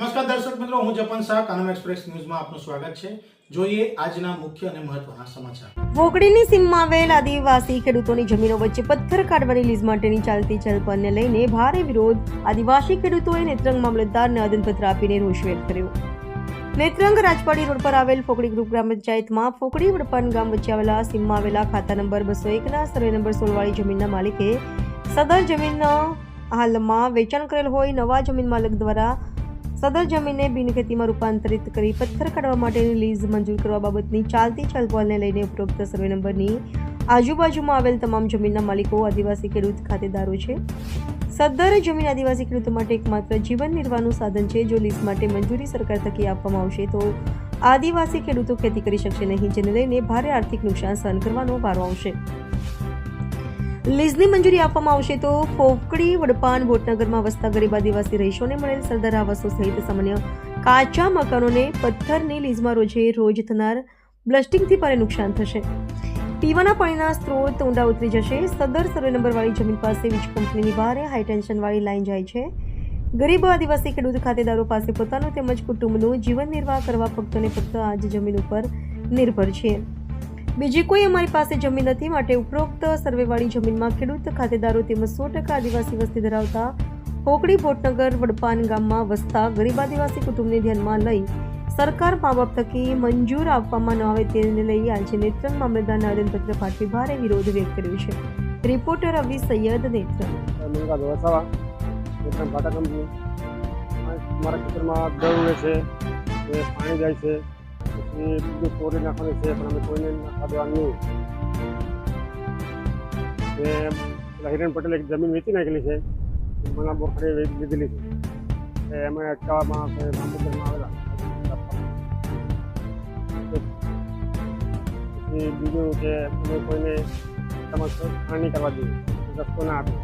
નમસ્કાર દર્શક મિત્રો, હું જપન શાહ, કાનમ એક્સપ્રેસ ન્યૂઝમાં આપનું સ્વાગત છે। જોઈએ આજના મુખ્ય અને મહત્વના સમાચાર। વોગડીની સીમમાં આવેલ આદિવાસી ખેડૂતોની જમીનો વચ્ચે પથ્થર કાઢવાની લીઝ માટેની ચાલતી ચલપણને લઈને ભારે વિરોધ। આદિવાસી ખેડૂતોએ નેત્રંગ મામલતદારને આવેદનપત્ર આપીને રોષ વ્યક્ત કર્યો। નેત્રંગ રાજપાડી રોડ પર આવેલ ફોકડી ગ્રુપ ગ્રામ પંચાયતમાં ફોકડી વડપાન ગામ વચ્ચે આવેલા સીમમાં આવેલા ખાતા નંબર 201 સર્વે નંબર 16 વાળી જમીનના માલિકે સદર જમીન હાલમાં વેચાણ કરેલ હોય નવા જમીન માલિક દ્વારા સદર જમીનને બિનખેતીમાં રૂપાંતરિત કરી પથ્થર કાઢવા માટેની લીઝ મંજૂર કરવા બાબતની ચાલતી ચલપલને લઈને ઉપરોક્ત સર્વે નંબરની આજુબાજુમાં આવેલ તમામ જમીનના માલિકો આદિવાસી ખેડૂત ખાતેદારો છે। સદર જમીન આદિવાસી ખેડૂતો માટે એકમાત્ર જીવન નિર્વાહનું સાધન છે। જો લીઝ માટે મંજૂરી સરકાર થકી આપવામાં આવશે તો આદિવાસી ખેડૂતો ખેતી કરી શકશે નહીં, જેને લઈને ભારે આર્થિક નુકસાન સહન કરવાનો વારો આવશે। લીઝની મંજૂરી આપવામાં આવશે તો ફોકડી વડપાન ભોટનગરમાં વસતા ગરીબ આદિવાસી રહીશોને મળેલ સરદાર આવાસો સહિત સામાન્ય કાચા મકાનોને પથ્થરની લીઝમાં રોજ થનાર બ્લાસ્ટિંગથી ભારે નુકસાન થશે। પીવાના પાણીના સ્ત્રોત ઊંડા ઉતરી જશે। સદર સર્વે નંબર વાળી જમીન પાસે વીજ કંપનીની ભારે હાઈ ટેન્શન વાળી લાઈન જાય છે। ગરીબ આદિવાસી ખેડૂત ખાતેદારો પાસે પોતાનું તેમજ કુટુંબનું જીવન નિર્વાહ કરવા ફક્ત ને ફક્ત આ જ જમીન ઉપર નિર્ભર છે। બીજી કોઈ અમારી પાસે જમીન નથી, માટે ઉપરોક્ત સર્વેવાળી જમીનમાં ખેડૂત ખાતેદારો તેમજ 100% આદિવાસી વસ્તી ધરાવતા ફોકડી ભોટનગર વડપાન ગામમાં વસતા ગરીબ આદિવાસી કુટુંબને ધ્યાનમાં લઈ સરકાર મા બાપ થકી મંજૂર આપવામાં ન આવે તેને લઈ આજે નેત્રંગ મામલતદારને આવેદનપત્ર પાઠવી ભારે વિરોધ વ્યક્ત કર્યો છે। રિપોર્ટર રવિ સૈયદ, નેત્રંગ। પાણી જાય છે, બીજું ચોરી નાખવાની છે, પણ અમે કોઈને નાખવાનું નહીં। હિરેન પટેલે એક જમીન વેચી નાખેલી છે, મને બોખડે લીધેલી છે, એમાં અટકાવવામાં મામલતદારમાં આવેલા। પછી બીજું કે અમે કોઈને તમારે ખાણ નહીં કરવા દઈએ, રસ્તો ના આપે।